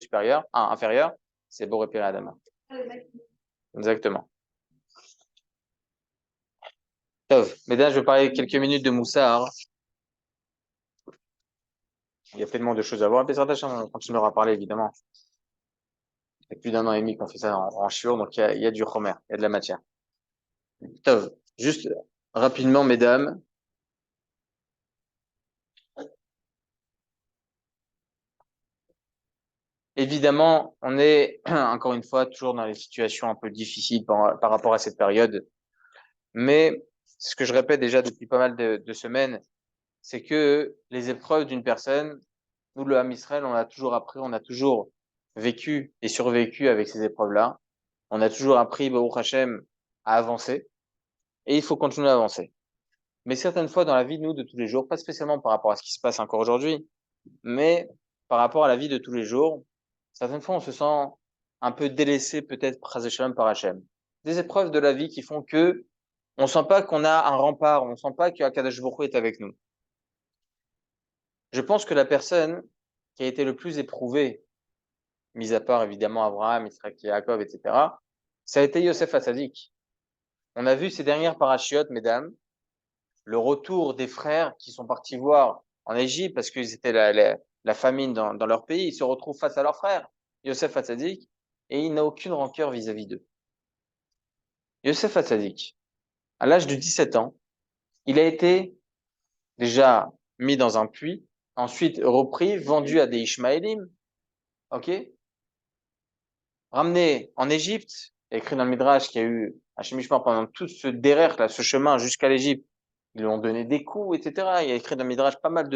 supérieur, inférieur, c'est Boré Piri Adama. Exactement. Tov, mesdames, je vais parler quelques minutes de Moussar. Il y a tellement de choses à voir. On continuera à parler, évidemment. Il y a plus d'un an et demi qu'on fait ça en shiur, donc il y a du chomer, il y a de la matière. Tov, juste rapidement, mesdames. Évidemment, on est, encore une fois, toujours dans les situations un peu difficiles par rapport à cette période. Mais ce que je répète déjà depuis pas mal de semaines, c'est que les épreuves d'une personne, nous, le Ham Israël, on a toujours appris, on a toujours vécu et survécu avec ces épreuves-là. On a toujours appris, Baruch Hashem, à avancer. Et il faut continuer à avancer. Mais certaines fois dans la vie, nous, de tous les jours, pas spécialement par rapport à ce qui se passe encore aujourd'hui, mais par rapport à la vie de tous les jours, certaines fois, on se sent un peu délaissé, peut-être, par Hashem. Des épreuves de la vie qui font que on sent pas qu'on a un rempart, on sent pas qu'Akadosh Baruch Hu est avec nous. Je pense que la personne qui a été le plus éprouvée, mis à part évidemment Abraham, Israël, Yaakov, etc., ça a été Yosef Hatzadik. On a vu ces dernières parachiotes, mesdames, le retour des frères qui sont partis voir en Égypte parce qu'ils étaient la famine dans leur pays. Ils se retrouvent face à leurs frères, Yosef Hatzadik, et il n'a aucune rancœur vis-à-vis d'eux. Yosef Hatzadik, à l'âge de 17 ans, il a été déjà mis dans un puits, ensuite repris, vendu à des Ishmaélim, ok, ramené en Égypte, écrit dans le Midrash qu'il y a eu Hachem Ishmael pendant tout ce derrière là, ce chemin jusqu'à l'Égypte. Ils lui ont donné des coups, etc. Il y a écrit dans le Midrash pas mal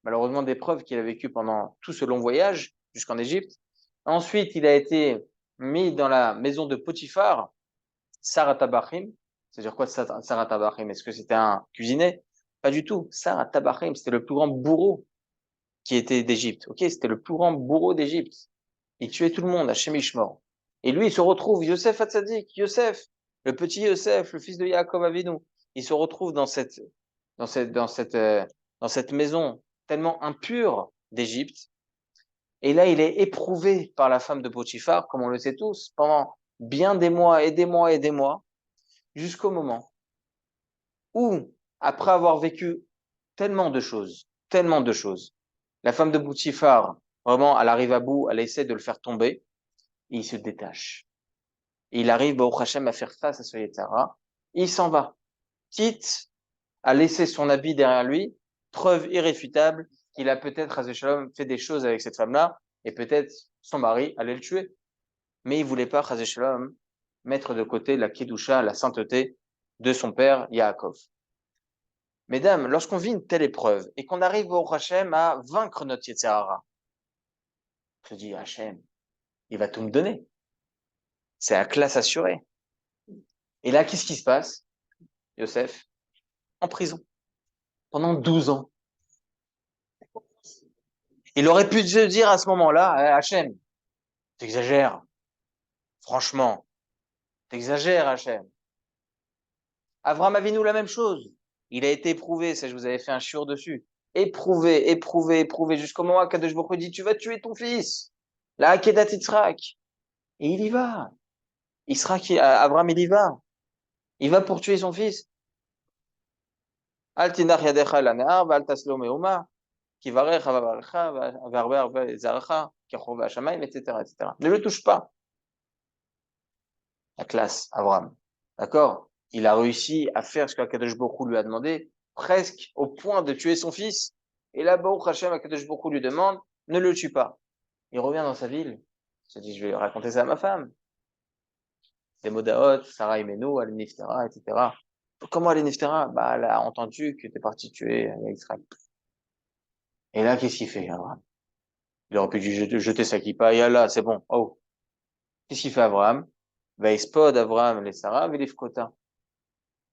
malheureusement, d'épreuves qu'il a vécues pendant tout ce long voyage jusqu'en Égypte. Ensuite, il a été mis dans la maison de Potiphar, Sarah Tabachim. C'est-à-dire quoi, Sarah Tabachim? Est-ce que c'était un cuisinier? Pas du tout. Sarah Tabachim, c'était le plus grand bourreau qui était d'Égypte. Ok, c'était le plus grand bourreau d'Égypte. Il tuait tout le monde à Shemishmor. Et lui, il se retrouve, Yosef Hatzadik, Yosef, le petit Yosef, le fils de Yaakov Avinu. Il se retrouve dans cette maison tellement impure d'Égypte. Et là, il est éprouvé par la femme de Potiphar, comme on le sait tous, pendant bien des mois et des mois et des mois, jusqu'au moment où, après avoir vécu tellement de choses, la femme de Potiphar, vraiment, elle arrive à bout, elle essaie de le faire tomber, et il se détache. Et il arrive, Baruch Hashem, à faire face à ce Yetzara, il s'en va, quitte à laisser son habit derrière lui, preuve irréfutable qu'il a peut-être, Hazé Shalom, fait des choses avec cette femme-là, et peut-être son mari allait le tuer. Mais il voulait pas, Hazé Shalom, mettre de côté la Kedusha, la sainteté de son père, Yaakov. Mesdames, lorsqu'on vit une telle épreuve, et qu'on arrive au Hashem à vaincre notre Yetzirara, on se dit, Hashem, il va tout me donner. C'est la classe assurée. Et là, qu'est-ce qui se passe? Yosef, en prison, pendant 12 ans. Il aurait pu se dire à ce moment-là, Hachem, t'exagères. Franchement, t'exagères, Hachem. Avraham Avinu, la même chose. Il a été éprouvé, ça je vous avais fait un shiur dessus. Éprouvé, jusqu'au moment où Kadosh Baruch Hu dit, tu vas tuer ton fils. La Akedat Yitzhak. Et il y va. Avraham, il y va. Il va pour tuer son fils. Al tinach yadecha lanar, val taslo meuma, kivarech avavarcha, varber zaracha, kachov hashamayim, etc., etc. Ne le touche pas. La classe, Abraham. D'accord? Il a réussi à faire ce qu'Akadosh Baruch Hu lui a demandé, presque au point de tuer son fils. Et là, Baruch Hashem, Akadosh Baruch Hu lui demande, ne le tue pas. Il revient dans sa ville. Il se dit, je vais raconter ça à ma femme. Des Modaot, Sarah Imenu, Al Niftera, etc. Comment Al Niftera? Bah, elle a entendu que t'es parti tuer Israël. Et là, qu'est-ce qu'il fait, Abraham? Il aurait pu jeter sa kippa, et là, c'est bon. Oh. Qu'est-ce qu'il fait, Abraham? Vaïspod, Abraham, les Sarah, Velifkota.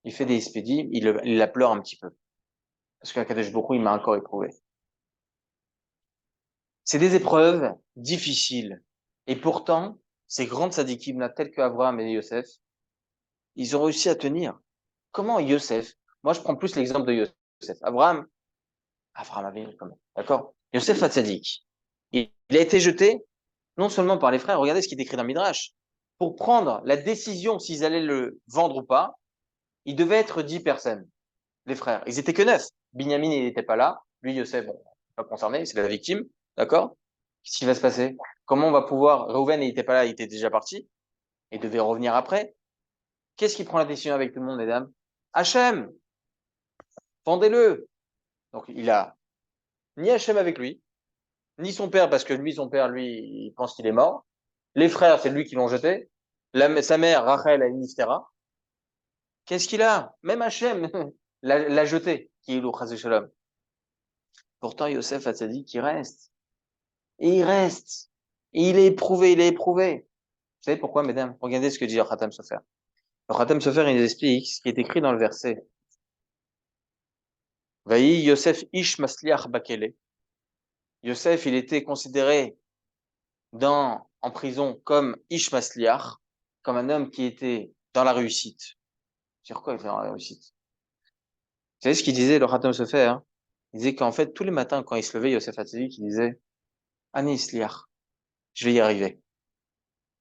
Il fait des expédies, il la pleure un petit peu. Parce qu'Akadosh Baruch Hu, il m'a encore éprouvé. C'est des épreuves difficiles. Et pourtant, ces grandes sadikim-là, telles que Abraham et Yosef, ils ont réussi à tenir. Comment Yosef? Moi, je prends plus l'exemple de Yosef. Abraham avait quand même. D'accord? Yosef Hatzadik. Il a été jeté non seulement par les frères, regardez ce qui est écrit dans Midrash. Pour prendre la décision s'ils allaient le vendre ou pas, il devait être 10 personnes, les frères. Ils étaient que 9. Binyamin, il n'était pas là. Lui, Yosef, bon, pas concerné, c'est la victime. D'accord? Qu'est-ce qui va se passer? Comment on va pouvoir. Reuven, il n'était pas là, il était déjà parti. Il devait revenir après. Qu'est-ce qui prend la décision avec tout le monde, mesdames? Hachem, vendez-le. Donc, il a ni Hachem avec lui, ni son père, parce que lui, son père, lui, il pense qu'il est mort. Les frères, c'est lui qui l'ont jeté. Sa mère, Rachel, a une Niftéra. Qu'est-ce qu'il a? Même Hachem l'a jeté, qui est le Shalom. Pourtant, Yosef a dit qu'il reste. Et il reste. Et il est éprouvé, il est éprouvé. Vous savez pourquoi, mesdames? Regardez ce que dit le Khatam Sofer. Le Khatam Sofer, il nous explique ce qui est écrit dans le verset. Vaï Yosef ish masliach bakele. Yosef, il était considéré en prison comme ish masliach, comme un homme qui était dans la réussite. Sur quoi il était dans la réussite? Vous savez ce qu'il disait, le Khatam Sofer, hein? Il disait qu'en fait, tous les matins, quand il se levait, Yosef Hatzadik, il disait, Ani Isliach, je vais y arriver.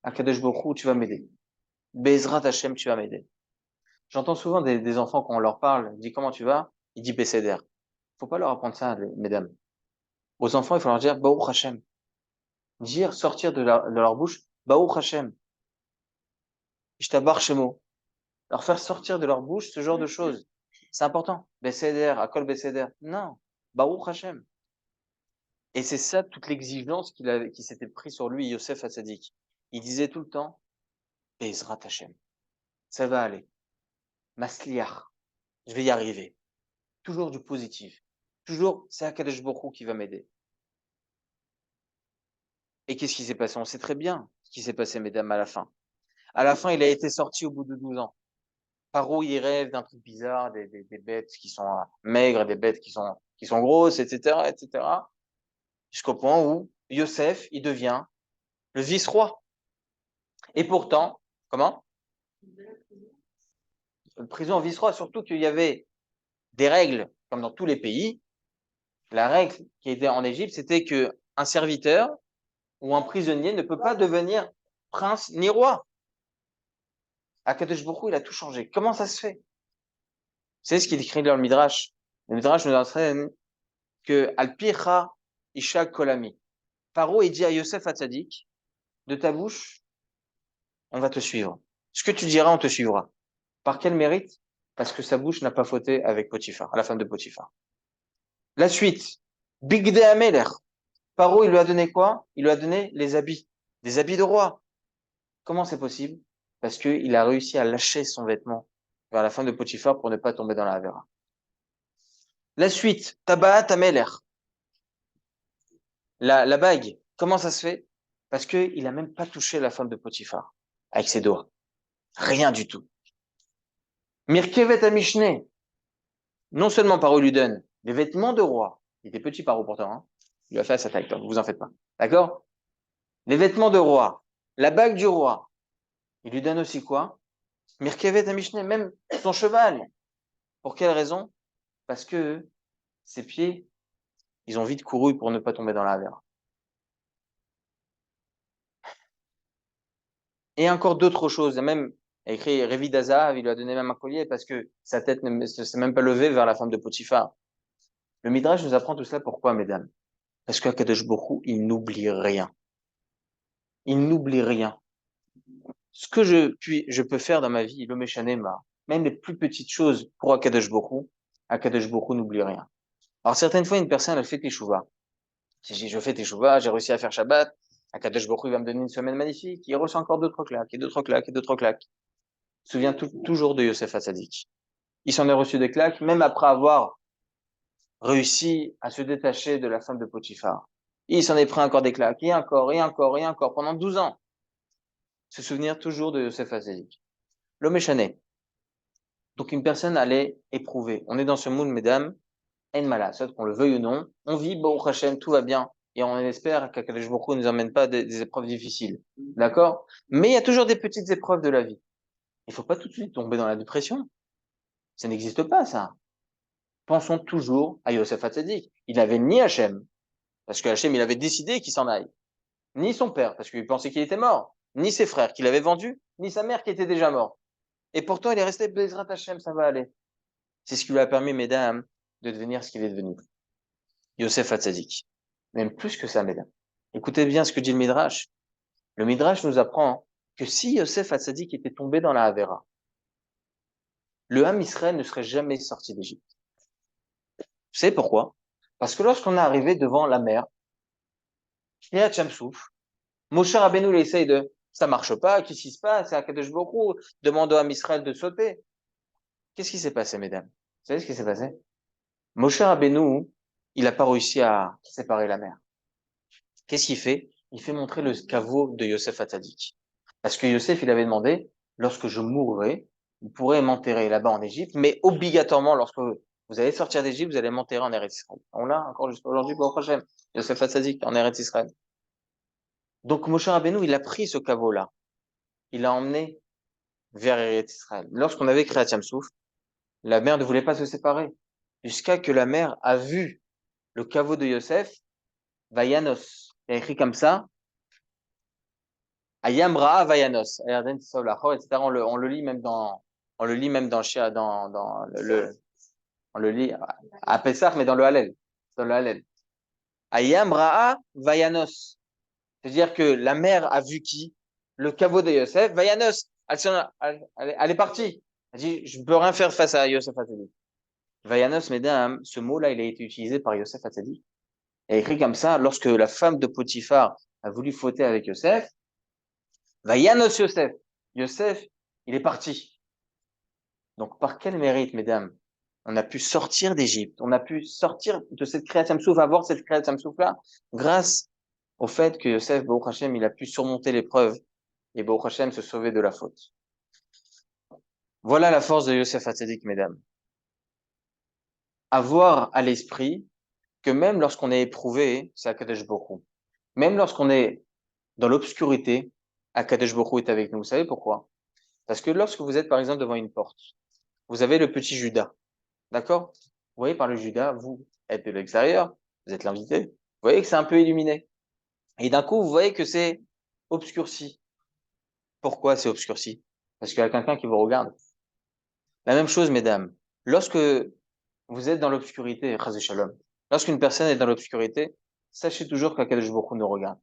Akadosh Baruch Hu, tu vas m'aider. Bezrat Hashem, tu vas m'aider. J'entends souvent des enfants, quand on leur parle, je dis comment tu vas? Il dit Besséder. Faut pas leur apprendre ça, mesdames. Aux enfants, il faut leur dire Baruch Hashem. Dire, sortir de leur bouche, Baruch Hashem. Ishtabar Shemo. Leur faire sortir de leur bouche ce genre de choses. C'est important. Besséder, Akol Besséder. Non. Baruch Hashem. Et c'est ça toute l'exigence qui s'était pris sur lui, Yosef Hatzadik. Il disait tout le temps, Bezrat Hashem. Ça va aller. Masliach. Je vais y arriver. Toujours du positif. Toujours, c'est Akadosh Baruch Hu qui va m'aider. Et qu'est-ce qui s'est passé? On sait très bien ce qui s'est passé, mesdames, à la fin. À la fin, il a été sorti au bout de 12 ans. Paro, il rêve d'un truc bizarre, des bêtes qui sont maigres, des bêtes qui sont grosses, etc., etc. Jusqu'au point où Yosef, il devient le vice-roi. Et pourtant, comment? Prison vice-roi, surtout qu'il y avait des règles, comme dans tous les pays. La règle qui était en Égypte, c'était que un serviteur ou un prisonnier ne peut pas devenir prince ni roi. Akadosh Baruch Hu, il a tout changé. Comment ça se fait? C'est ce qu'il écrit dans le Midrash. Le Midrash nous enseigne que Al-Picha Isha Kolami. Paro, il dit à Yosef Hatzadik, de ta bouche, on va te suivre. Ce que tu diras, on te suivra. Par quel mérite? Parce que sa bouche n'a pas fauté avec Potiphar, la femme de Potiphar. La suite. Bigde Ameler. Paro, il lui a donné quoi? Il lui a donné les habits. Des habits de roi. Comment c'est possible? Parce qu'il a réussi à lâcher son vêtement vers la femme de Potiphar pour ne pas tomber dans la Havera. La suite. Tabaat Ameler. La bague. Comment ça se fait? Parce qu'il a même pas touché la femme de Potiphar avec ses doigts. Rien du tout. Mirkevet Amishne. Non seulement Paro lui donne des vêtements de roi. Il était petit Paro pourtant, hein. Il lui a fait à sa taille, donc vous en faites pas. D'accord? Les vêtements de roi. La bague du roi. Il lui donne aussi quoi? Mirkevet Amishne, même son cheval. Pour quelle raison? Parce que ses pieds, ils ont vite couru pour ne pas tomber dans la Havera. Et encore d'autres choses. Même, il a écrit Révi d'Azav, il lui a donné même un collier parce que sa tête ne s'est même pas levée vers la femme de Potiphar. Le Midrash nous apprend tout cela. Pourquoi, mesdames? Parce qu'Akadosh Baruch Hu, il n'oublie rien. Il n'oublie rien. Ce que je peux faire dans ma vie, le Meshanema, même les plus petites choses pour Akadosh Baruch Hu n'oublie rien. Alors, certaines fois, une personne, elle fait teshuva. Si je fais teshuva, j'ai réussi à faire Shabbat, Akadosh Baruch Hu va me donner une semaine magnifique, il reçoit encore d'autres claques, et d'autres claques, et d'autres claques. Je me souviens toujours de Yosef Hatzadik. Il s'en est reçu des claques, même après avoir réussi à se détacher de la femme de Potiphar. Il s'en est pris encore des claques, et encore, et encore, et encore, pendant 12 ans. Se souvenir toujours de Yosef Hatzadik. L'homme échané. Donc une personne allait éprouver. On est dans ce monde, mesdames, en malade, soit qu'on le veuille ou non. On vit, Baruch Hashem, tout va bien. Et on espère qu'Akadosh Baruch Hu ne nous emmène pas des épreuves difficiles. D'accord? Mais il y a toujours des petites épreuves de la vie. Il faut pas tout de suite tomber dans la dépression. Ça n'existe pas, ça. Pensons toujours à Yosef Hatzadik. Il n'avait ni Hachem, parce que Hachem, il avait décidé qu'il s'en aille, ni son père, parce qu'il pensait qu'il était mort, ni ses frères qu'il avait vendus, ni sa mère qui était déjà morte. Et pourtant, il est resté Bezrat Hashem, ça va aller. C'est ce qui lui a permis, mesdames, de devenir ce qu'il est devenu. Yosef Hatzadik. Même plus que ça, mesdames. Écoutez bien ce que dit le Midrash. Le Midrash nous apprend que si Yosef Hatzadik était tombé dans la Havera, le Ham Israël ne serait jamais sorti d'Égypte. Vous savez pourquoi? Parce que lorsqu'on est arrivé devant la mer, Kriyat Shamsouf, Moshe Rabbeinu il essaye de, ça marche pas, qu'est-ce qui se passe? C'est Akadosh Baruch Hu, demande au Ham Israël de sauter. Qu'est-ce qui s'est passé, mesdames? Vous savez ce qui s'est passé? Moshe Rabbeinu, il n'a pas réussi à séparer la mer. Qu'est-ce qu'il fait? Il fait montrer le caveau de Yosef Hatzadik. Parce que Yosef, il avait demandé, lorsque je mourrai, vous pourrez m'enterrer là-bas en Égypte, mais obligatoirement, lorsque vous allez sortir d'Égypte, vous allez m'enterrer en Eretz Israël. On l'a encore jusqu'à aujourd'hui, pour le prochain. Yosef Hatzadik en Eretz Israël. Donc Moshe Rabbeinu, il a pris ce caveau-là. Il l'a emmené vers Eretz Israël. Lorsqu'on avait créé Yamsouf, la mer ne voulait pas se séparer. Jusqu'à que la mer a vu le caveau de Yosef, Vayanos. Il a écrit comme ça, Ayamra Vayanos, etc. On le lit même on le lit à Pessah, mais dans le Hallel. Dans le Hallel. Ayamra Vayanos. C'est-à-dire que la mère a vu qui? Le caveau de Yosef. Vayanos. Elle est partie. Elle dit, je ne peux rien faire face à Yosef Hatzadik. Vayanos, mesdames, ce mot-là, il a été utilisé par Yosef Hatzadik. Il est écrit comme ça, lorsque la femme de Potiphar a voulu fauter avec Yosef, Vayanos Yosef. Yosef, il est parti. Donc, par quel mérite, mesdames, on a pu sortir d'Égypte, on a pu sortir de cette création souf, avoir cette création souf-là, grâce au fait que Yosef, Baruch Hashem, il a pu surmonter l'épreuve et Baruch Hashem se sauver de la faute. Voilà la force de Yosef Hatzadik, mesdames. Avoir à l'esprit que même lorsqu'on est éprouvé, c'est Akadosh Baruch Hu. Même lorsqu'on est dans l'obscurité, Akadosh Baruch Hu est avec nous. Vous savez pourquoi? Parce que lorsque vous êtes, par exemple, devant une porte, vous avez le petit Judas. D'accord? Vous voyez par le Judas, vous êtes de l'extérieur, vous êtes l'invité, vous voyez que c'est un peu illuminé. Et d'un coup, vous voyez que c'est obscurci. Pourquoi c'est obscurci? Parce qu'il y a quelqu'un qui vous regarde. La même chose, mesdames. Lorsque vous êtes dans l'obscurité, Chazé Shalom, lorsqu'une personne est dans l'obscurité, sachez toujours qu'Akadosh Baruch Hu nous regarde.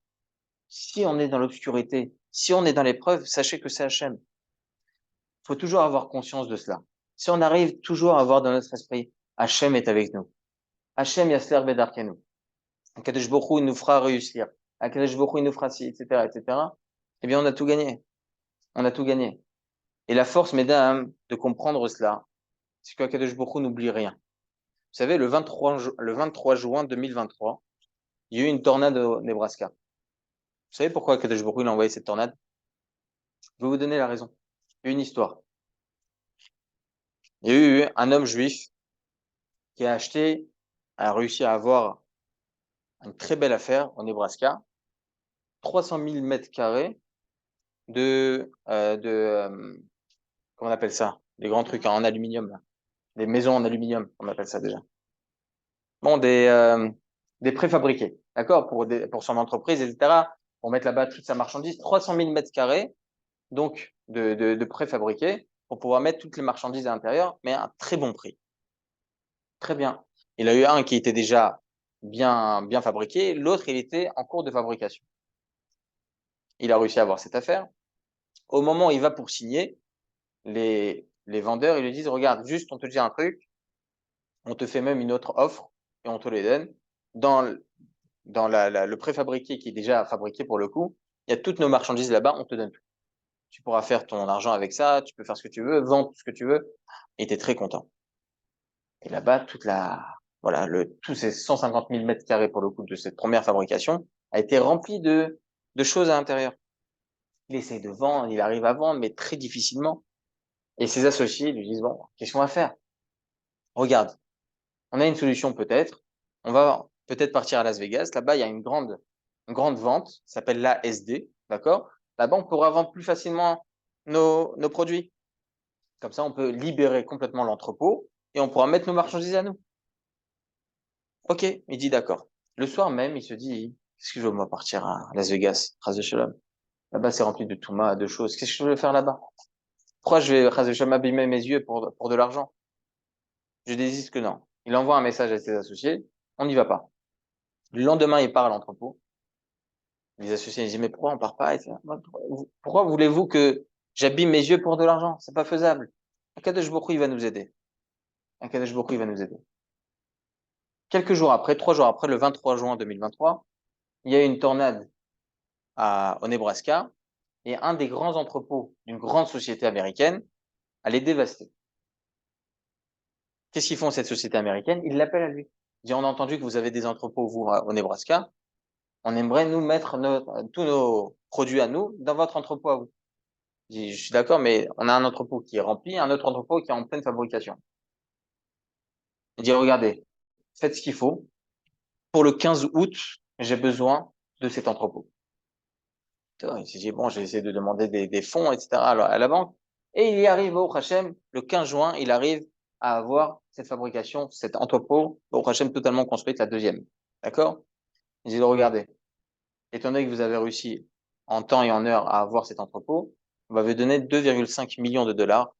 Si on est dans l'obscurité, si on est dans l'épreuve, sachez que c'est Hachem. Il faut toujours avoir conscience de cela. Si on arrive toujours à avoir dans notre esprit, Hachem est avec nous. Hachem Yasler Bedarkenu. Akadosh Baruch Hu, il nous fera réussir. Akadosh Baruch Hu, il nous fera ci, etc., etc. Eh bien, on a tout gagné. On a tout gagné. Et la force, mesdames, de comprendre cela, c'est qu'Akadosh Baruch Hu n'oublie rien. Vous savez, le 23 juin 2023, il y a eu une tornade au Nebraska. Vous savez pourquoi Akadosh Baruch Hu il a envoyé cette tornade? Je vais vous donner la raison. Il y a une histoire. Il y a eu un homme juif qui a réussi à avoir une très belle affaire au Nebraska, 300 000 mètres carrés comment on appelle ça? Des grands trucs en aluminium, là. Des maisons en aluminium, on appelle ça déjà. Bon, des préfabriqués, d'accord, pour son entreprise, etc., pour mettre là-bas toute sa marchandise, 300 000 mètres carrés, donc, de préfabriqués, pour pouvoir mettre toutes les marchandises à l'intérieur, mais à un très bon prix. Très bien. Il a eu un qui était déjà bien fabriqué, l'autre, il était en cours de fabrication. Il a réussi à avoir cette affaire. Au moment où il va pour signer, les vendeurs, ils lui disent, regarde, juste, on te dit un truc, on te fait même une autre offre, et on te les donne. Dans le préfabriqué qui est déjà fabriqué pour le coup, il y a toutes nos marchandises là-bas, on te donne tout. Tu pourras faire ton argent avec ça, tu peux faire ce que tu veux, vendre tout ce que tu veux, et tu es très content. Et là-bas, tous ces 150 000 mètres carrés pour le coup de cette première fabrication a été rempli de choses à l'intérieur. Il essaie de vendre, il arrive à vendre, mais très difficilement. Et ses associés lui disent, bon, qu'est-ce qu'on va faire? Regarde, on a une solution peut-être. On va peut-être partir à Las Vegas. Là-bas, il y a une grande vente, ça s'appelle l'ASD, d'accord? Là-bas, on pourra vendre plus facilement nos produits. Comme ça, on peut libérer complètement l'entrepôt et on pourra mettre nos marchandises à nous. Ok, il dit d'accord. Le soir même, il se dit, Qu'est-ce que je veux, moi, partir à Las Vegas, Chas de Shalom? Là-bas, c'est rempli de touma, de choses. Qu'est-ce que je veux faire là-bas? Pourquoi je vais, Chas de Shalom, abîmer mes yeux pour de l'argent? Je désiste que non. Il envoie un message à ses associés, on n'y va pas. Le lendemain, il part à l'entrepôt. Les associés ils disent, mais pourquoi on part pas? Pourquoi voulez-vous que j'abîme mes yeux pour de l'argent? C'est pas faisable. Akadosh Baruch Hu, il va nous aider. Akadosh Baruch Hu, il va nous aider. Quelques jours après, 3 jours après, le 23 juin 2023, il y a eu une tornade au Nebraska et un des grands entrepôts d'une grande société américaine allait dévaster. Qu'est-ce qu'ils font, cette société américaine? Ils l'appellent à lui. Ils disent, on a entendu que vous avez des entrepôts, vous, au Nebraska. On aimerait, nous, mettre tous nos produits à nous dans votre entrepôt à vous. Je suis d'accord, mais on a un entrepôt qui est rempli, un autre entrepôt qui est en pleine fabrication. Il dit, regardez, faites ce qu'il faut. Pour le 15 août, j'ai besoin de cet entrepôt. Il s'est dit, bon, je vais essayer de demander des fonds, etc. à la banque. Et il y arrive au Hachem, le 15 juin, il arrive à avoir cette fabrication, cet entrepôt, au Hachem totalement construite, la deuxième. D'accord? Il dit, regardez, étant donné que vous avez réussi en temps et en heure à avoir cet entrepôt, on va vous donner 2,5 millions de dollars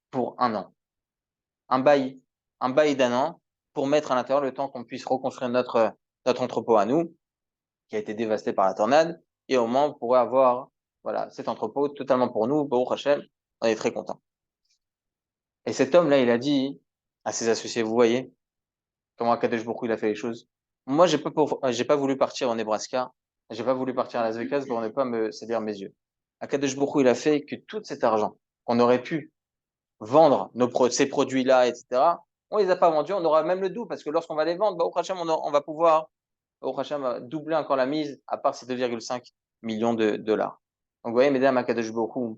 pour 1 an. Un bail d'un an pour mettre à l'intérieur le temps qu'on puisse reconstruire notre entrepôt à nous, qui a été dévasté par la tornade, et au moins on pourrait avoir, voilà, cet entrepôt totalement pour nous, Baruch Hashem, on est très content. Et cet homme-là, il a dit à ses associés, vous voyez, comment Akadosh Baruch Hu, il a fait les choses. Moi, j'ai pas voulu partir au Nebraska, j'ai pas voulu partir à Las Vegas pour ne pas me salir mes yeux. Akadosh Baruch Hu, il a fait que tout cet argent qu'on aurait pu vendre ces produits-là, etc., on les a pas vendus, on aura même le double, parce que lorsqu'on va les vendre, Baruch Hashem, on va pouvoir, Baruch Hashem, doubler encore la mise, à part ces 2,5 millions de dollars. Donc, vous voyez, mesdames, Akadosh Baruch Hu,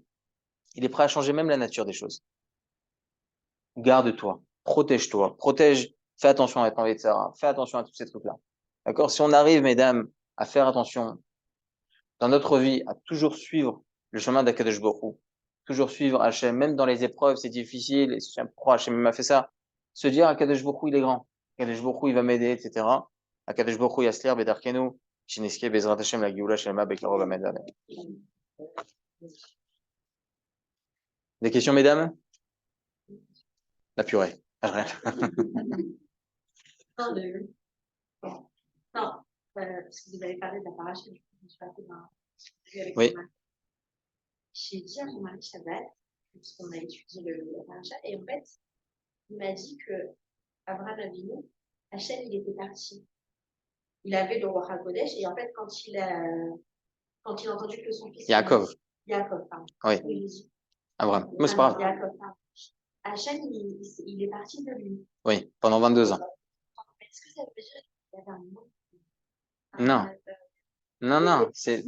il est prêt à changer même la nature des choses. Garde-toi, protège-toi, fais attention à être envie de Sarah, fais attention à tous ces trucs-là. D'accord? Si on arrive, mesdames, à faire attention dans notre vie, à toujours suivre le chemin d'Akadosh Baruch Hu, toujours suivre Hachem, même dans les épreuves, c'est difficile, et pourquoi Hachem m'a fait ça? Se dire Akadosh Baruch Hu, il est grand, Akadosh Baruch Hu, il va m'aider, etc. Akadosh Baruch Hu, Yasler, Bedarkenu, Shineske, Bezrat Hashem, la Gioula, Shelma, Bekarov, Amen. Des questions, mesdames? La purée. Non, parce que vous avez parlé de la paracha, je me suis rappelé avec oui. J'ai dit à mon mari Shabbat, puisqu'on a étudié la paracha, et en fait, il m'a dit que Abraham Avinu, Hachem, il était parti. Il avait le roi HaKodesh, et en fait, quand il a entendu que son fils... Yaakov, pardon. Oui. Abraham. Mais c'est pas grave. Yaakov, pardon. Hachem, il est parti de lui. Oui, pendant 22 ans. Est-ce que ça veut dire qu'il y avait un mot? Non, c'est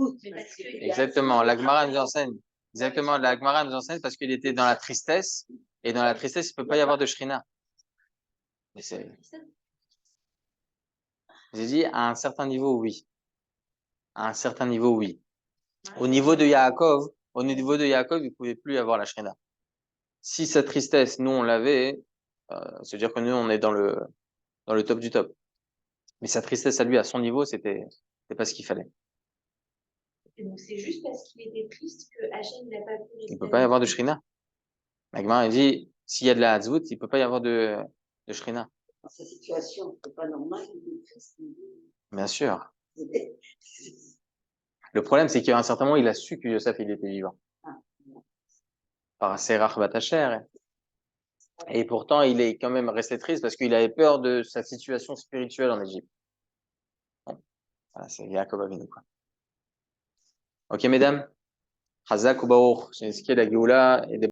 exactement. La Gemara nous enseigne. Exactement, la Gemara nous enseigne parce qu'il était dans la tristesse, et dans la tristesse, il peut pas y avoir de shrina. Mais j'ai dit, à un certain niveau, oui. À un certain niveau, oui. Au niveau de Yaakov, il pouvait plus y avoir la shrina. Si sa tristesse, nous, on l'avait, c'est-à-dire que nous, on est dans le top du top. Mais sa tristesse à lui, à son niveau, c'était pas ce qu'il fallait. Et donc, c'est juste parce qu'il était triste que Hachem n'a pas pu... Il ne peut pas y avoir de shrina. Magma, il dit, s'il y a de la hazvout, il ne peut pas y avoir de shrina. Dans sa situation, c'est pas normal qu'il est triste. Bien sûr. Le problème, c'est qu'à un certain moment, il a su que Yosef, il était vivant. Par Serach Batacher. Et pourtant, il est quand même resté triste parce qu'il avait peur de sa situation spirituelle en Égypte. Bon. Voilà, c'est Yaakov Avinu, quoi. Ok, mesdames? Chazak ou Baruch, j'ai inscrit la Géoula et des